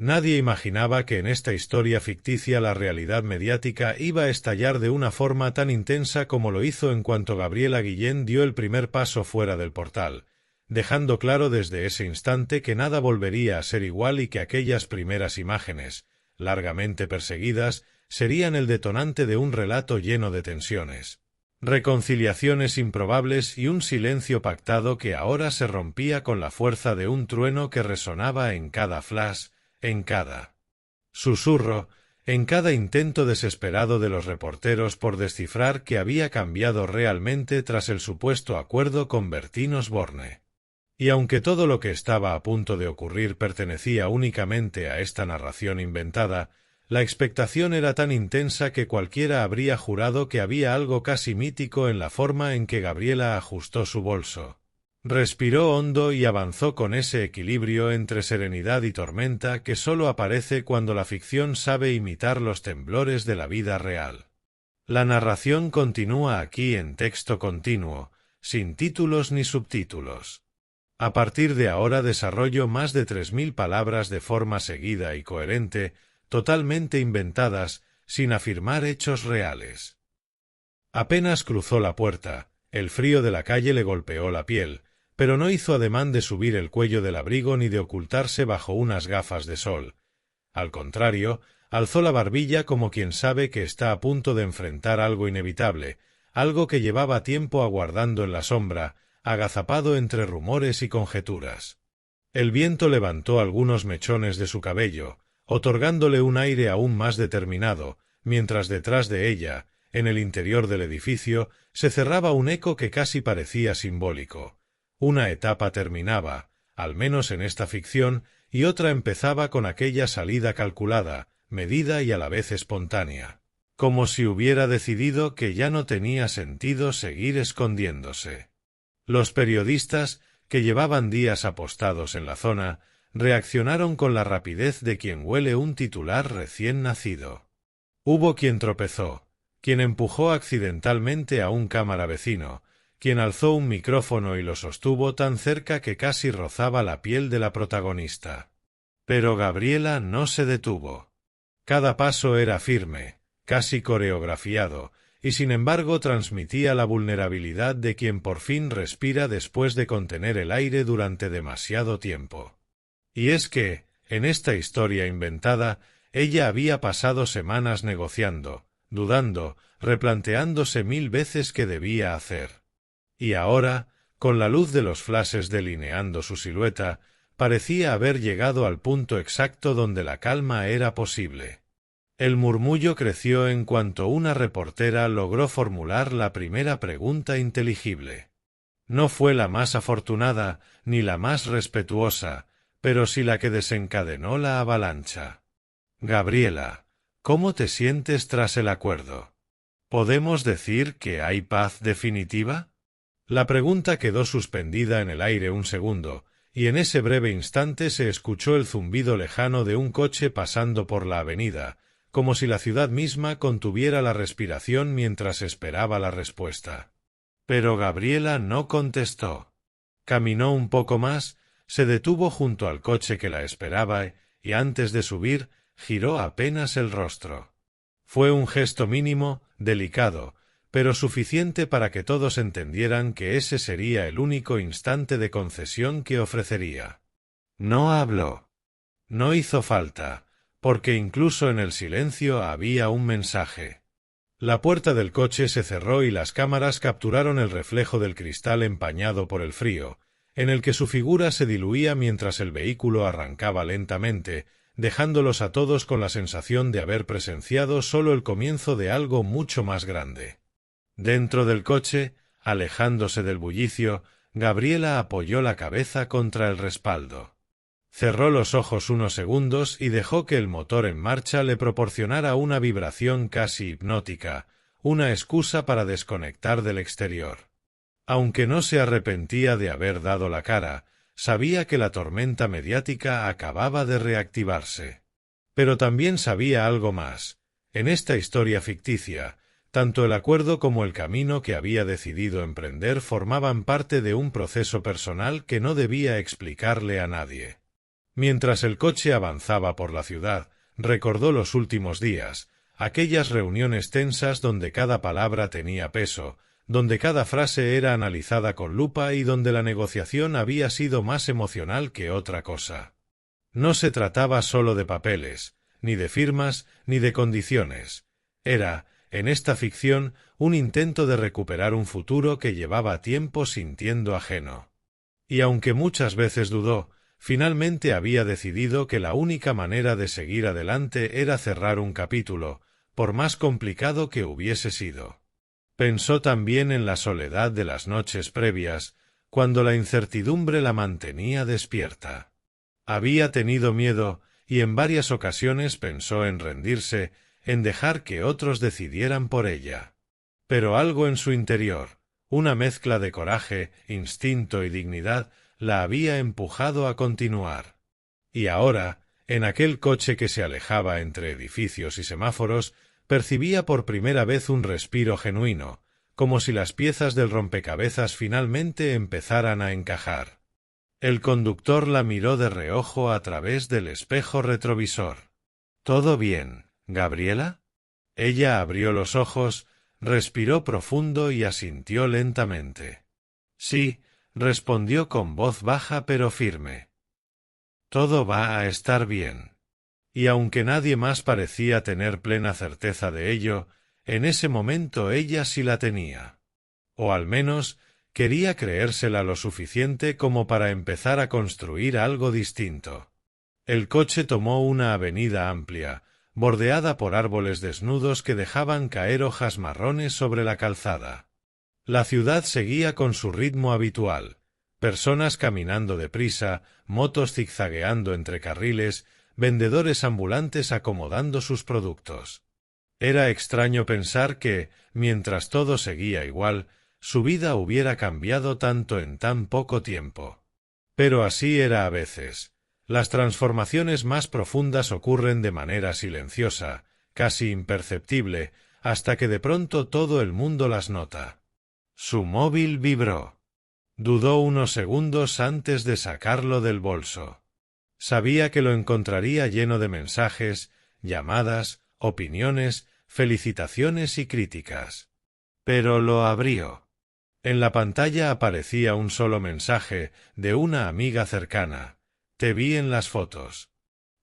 Nadie imaginaba que en esta historia ficticia la realidad mediática iba a estallar de una forma tan intensa como lo hizo en cuanto Gabriela Guillén dio el primer paso fuera del portal, dejando claro desde ese instante que nada volvería a ser igual y que aquellas primeras imágenes, largamente perseguidas, serían el detonante de un relato lleno de tensiones, reconciliaciones improbables y un silencio pactado que ahora se rompía con la fuerza de un trueno que resonaba en cada flash, en cada susurro, en cada intento desesperado de los reporteros por descifrar qué había cambiado realmente tras el supuesto acuerdo con Bertín Osborne. Y aunque todo lo que estaba a punto de ocurrir pertenecía únicamente a esta narración inventada, la expectación era tan intensa que cualquiera habría jurado que había algo casi mítico en la forma en que Gabriela ajustó su bolso. Respiró hondo y avanzó con ese equilibrio entre serenidad y tormenta que sólo aparece cuando la ficción sabe imitar los temblores de la vida real. La narración continúa aquí en texto continuo, sin títulos ni subtítulos. A partir de ahora desarrollo más de 3000 palabras de forma seguida y coherente, totalmente inventadas, sin afirmar hechos reales. Apenas cruzó la puerta, el frío de la calle le golpeó la piel, pero no hizo ademán de subir el cuello del abrigo ni de ocultarse bajo unas gafas de sol. Al contrario, alzó la barbilla como quien sabe que está a punto de enfrentar algo inevitable, algo que llevaba tiempo aguardando en la sombra, agazapado entre rumores y conjeturas. El viento levantó algunos mechones de su cabello, otorgándole un aire aún más determinado, mientras detrás de ella, en el interior del edificio, se cerraba un eco que casi parecía simbólico. Una etapa terminaba, al menos en esta ficción, y otra empezaba con aquella salida calculada, medida y a la vez espontánea, como si hubiera decidido que ya no tenía sentido seguir escondiéndose. Los periodistas, que llevaban días apostados en la zona, reaccionaron con la rapidez de quien huele un titular recién nacido. Hubo quien tropezó, quien empujó accidentalmente a un cámara vecino, quien alzó un micrófono y lo sostuvo tan cerca que casi rozaba la piel de la protagonista. Pero Gabriela no se detuvo. Cada paso era firme, casi coreografiado, y sin embargo transmitía la vulnerabilidad de quien por fin respira después de contener el aire durante demasiado tiempo. Y es que, en esta historia inventada, ella había pasado semanas negociando, dudando, replanteándose 1000 veces qué debía hacer. Y ahora, con la luz de los flashes delineando su silueta, parecía haber llegado al punto exacto donde la calma era posible. El murmullo creció en cuanto una reportera logró formular la primera pregunta inteligible. No fue la más afortunada, ni la más respetuosa, pero sí la que desencadenó la avalancha. Gabriela, ¿cómo te sientes tras el acuerdo? ¿Podemos decir que hay paz definitiva? La pregunta quedó suspendida en el aire un segundo, y en ese breve instante se escuchó el zumbido lejano de un coche pasando por la avenida, como si la ciudad misma contuviera la respiración mientras esperaba la respuesta. Pero Gabriela no contestó. Caminó un poco más, se detuvo junto al coche que la esperaba y antes de subir, giró apenas el rostro. Fue un gesto mínimo, delicado, pero suficiente para que todos entendieran que ese sería el único instante de concesión que ofrecería. No habló. No hizo falta, porque incluso en el silencio había un mensaje. La puerta del coche se cerró y las cámaras capturaron el reflejo del cristal empañado por el frío, en el que su figura se diluía mientras el vehículo arrancaba lentamente, dejándolos a todos con la sensación de haber presenciado solo el comienzo de algo mucho más grande. Dentro del coche, alejándose del bullicio, Gabriela apoyó la cabeza contra el respaldo. Cerró los ojos unos segundos y dejó que el motor en marcha le proporcionara una vibración casi hipnótica, una excusa para desconectar del exterior. Aunque no se arrepentía de haber dado la cara, sabía que la tormenta mediática acababa de reactivarse. Pero también sabía algo más. En esta historia ficticia, tanto el acuerdo como el camino que había decidido emprender formaban parte de un proceso personal que no debía explicarle a nadie. Mientras el coche avanzaba por la ciudad, recordó los últimos días, aquellas reuniones tensas donde cada palabra tenía peso, donde cada frase era analizada con lupa y donde la negociación había sido más emocional que otra cosa. No se trataba solo de papeles, ni de firmas, ni de condiciones. Era, en esta ficción, un intento de recuperar un futuro que llevaba tiempo sintiendo ajeno. Y aunque muchas veces dudó, finalmente había decidido que la única manera de seguir adelante era cerrar un capítulo, por más complicado que hubiese sido. Pensó también en la soledad de las noches previas, cuando la incertidumbre la mantenía despierta. Había tenido miedo, y en varias ocasiones pensó en rendirse, en dejar que otros decidieran por ella. Pero algo en su interior, una mezcla de coraje, instinto y dignidad, la había empujado a continuar. Y ahora, en aquel coche que se alejaba entre edificios y semáforos, percibía por primera vez un respiro genuino, como si las piezas del rompecabezas finalmente empezaran a encajar. El conductor la miró de reojo a través del espejo retrovisor. —¿Todo bien, Gabriela? Ella abrió los ojos, respiró profundo y asintió lentamente. —Sí —respondió con voz baja pero firme—. Todo va a estar bien. Y aunque nadie más parecía tener plena certeza de ello, en ese momento ella sí la tenía. O al menos, quería creérsela lo suficiente como para empezar a construir algo distinto. El coche tomó una avenida amplia, bordeada por árboles desnudos que dejaban caer hojas marrones sobre la calzada. La ciudad seguía con su ritmo habitual, personas caminando deprisa, motos zigzagueando entre carriles, vendedores ambulantes acomodando sus productos. Era extraño pensar que, mientras todo seguía igual, su vida hubiera cambiado tanto en tan poco tiempo. Pero así era a veces. Las transformaciones más profundas ocurren de manera silenciosa, casi imperceptible, hasta que de pronto todo el mundo las nota. Su móvil vibró. Dudó unos segundos antes de sacarlo del bolso. Sabía que lo encontraría lleno de mensajes, llamadas, opiniones, felicitaciones y críticas. Pero lo abrió. En la pantalla aparecía un solo mensaje de una amiga cercana. Te vi en las fotos.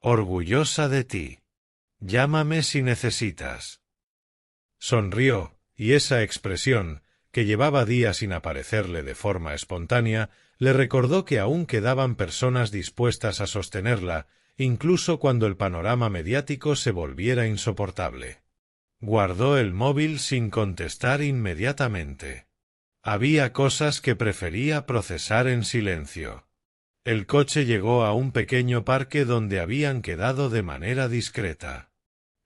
Orgullosa de ti. Llámame si necesitas. Sonrió, y esa expresión, que llevaba días sin aparecerle de forma espontánea, le recordó que aún quedaban personas dispuestas a sostenerla, incluso cuando el panorama mediático se volviera insoportable. Guardó el móvil sin contestar inmediatamente. Había cosas que prefería procesar en silencio. El coche llegó a un pequeño parque donde habían quedado de manera discreta.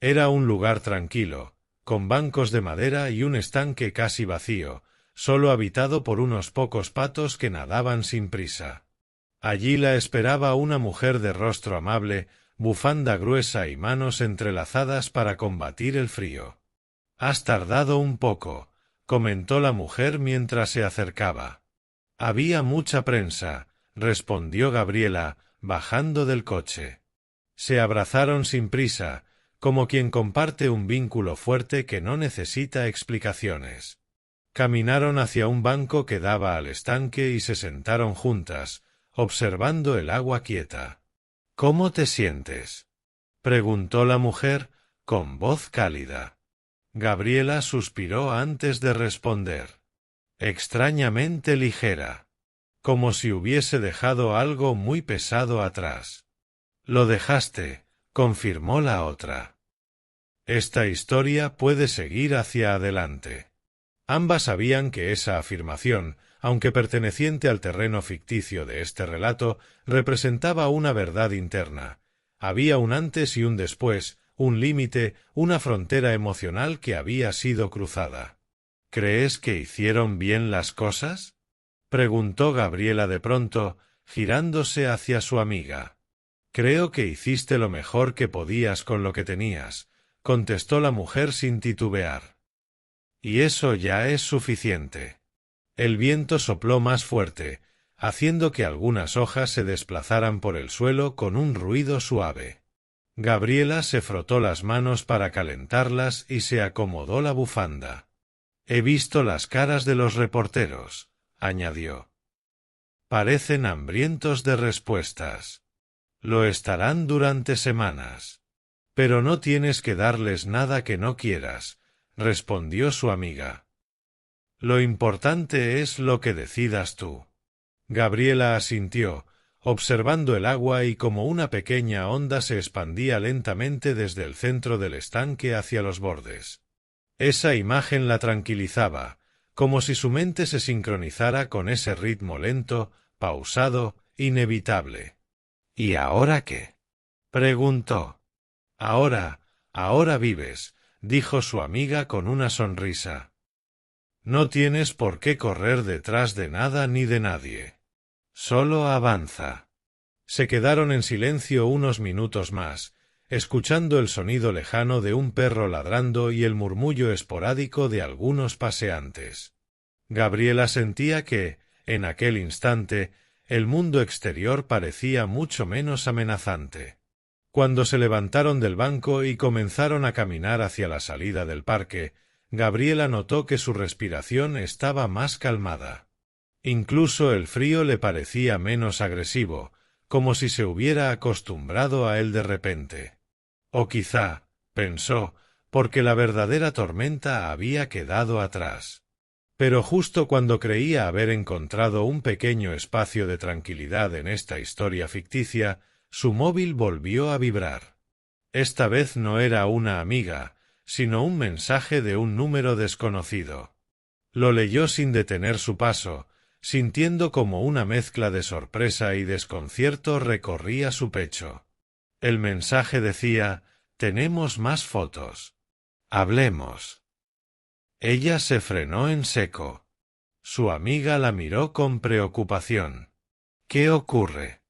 Era un lugar tranquilo, con bancos de madera y un estanque casi vacío, solo habitado por unos pocos patos que nadaban sin prisa. Allí la esperaba una mujer de rostro amable, bufanda gruesa y manos entrelazadas para combatir el frío. «Has tardado un poco», comentó la mujer mientras se acercaba. «Había mucha prensa», respondió Gabriela, bajando del coche. Se abrazaron sin prisa, como quien comparte un vínculo fuerte que no necesita explicaciones. Caminaron hacia un banco que daba al estanque y se sentaron juntas, observando el agua quieta. «¿Cómo te sientes?», preguntó la mujer, con voz cálida. Gabriela suspiró antes de responder. «Extrañamente ligera. Como si hubiese dejado algo muy pesado atrás». «Lo dejaste», confirmó la otra. «Esta historia puede seguir hacia adelante». Ambas sabían que esa afirmación, aunque perteneciente al terreno ficticio de este relato, representaba una verdad interna. Había un antes y un después, un límite, una frontera emocional que había sido cruzada. «¿Crees que hicieron bien las cosas?», preguntó Gabriela de pronto, girándose hacia su amiga. «Creo que hiciste lo mejor que podías con lo que tenías», contestó la mujer sin titubear. «Y eso ya es suficiente». El viento sopló más fuerte, haciendo que algunas hojas se desplazaran por el suelo con un ruido suave. Gabriela se frotó las manos para calentarlas y se acomodó la bufanda. «He visto las caras de los reporteros», añadió. «Parecen hambrientos de respuestas. Lo estarán durante semanas. Pero no tienes que darles nada que no quieras», respondió su amiga. «Lo importante es lo que decidas tú». Gabriela asintió, observando el agua y como una pequeña onda se expandía lentamente desde el centro del estanque hacia los bordes. Esa imagen la tranquilizaba, como si su mente se sincronizara con ese ritmo lento, pausado, inevitable. «¿Y ahora qué?», preguntó. Ahora vives», dijo su amiga con una sonrisa. «No tienes por qué correr detrás de nada ni de nadie. Solo avanza». Se quedaron en silencio unos minutos más, escuchando el sonido lejano de un perro ladrando y el murmullo esporádico de algunos paseantes. Gabriela sentía que, en aquel instante, el mundo exterior parecía mucho menos amenazante. Cuando se levantaron del banco y comenzaron a caminar hacia la salida del parque, Gabriela notó que su respiración estaba más calmada. Incluso el frío le parecía menos agresivo, como si se hubiera acostumbrado a él de repente. O quizá, pensó, porque la verdadera tormenta había quedado atrás. Pero justo cuando creía haber encontrado un pequeño espacio de tranquilidad en esta historia ficticia, su móvil volvió a vibrar. Esta vez no era una amiga, sino un mensaje de un número desconocido. Lo leyó sin detener su paso, sintiendo como una mezcla de sorpresa y desconcierto recorría su pecho. El mensaje decía: «Tenemos más fotos. Hablemos». Ella se frenó en seco. Su amiga la miró con preocupación. «¿Qué ocurre?».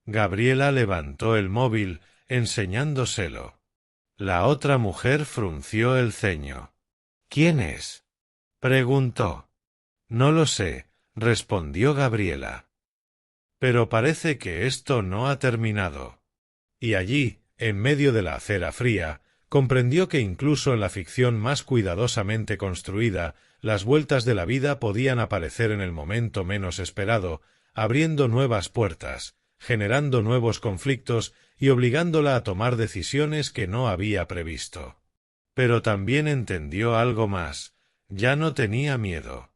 Gabriela levantó el móvil, enseñándoselo. La otra mujer frunció el ceño. «¿Quién es?», preguntó. «No lo sé», respondió Gabriela. «Pero parece que esto no ha terminado». Y allí, en medio de la acera fría, comprendió que incluso en la ficción más cuidadosamente construida, las vueltas de la vida podían aparecer en el momento menos esperado, abriendo nuevas puertas, generando nuevos conflictos y obligándola a tomar decisiones que no había previsto. Pero también entendió algo más: ya no tenía miedo.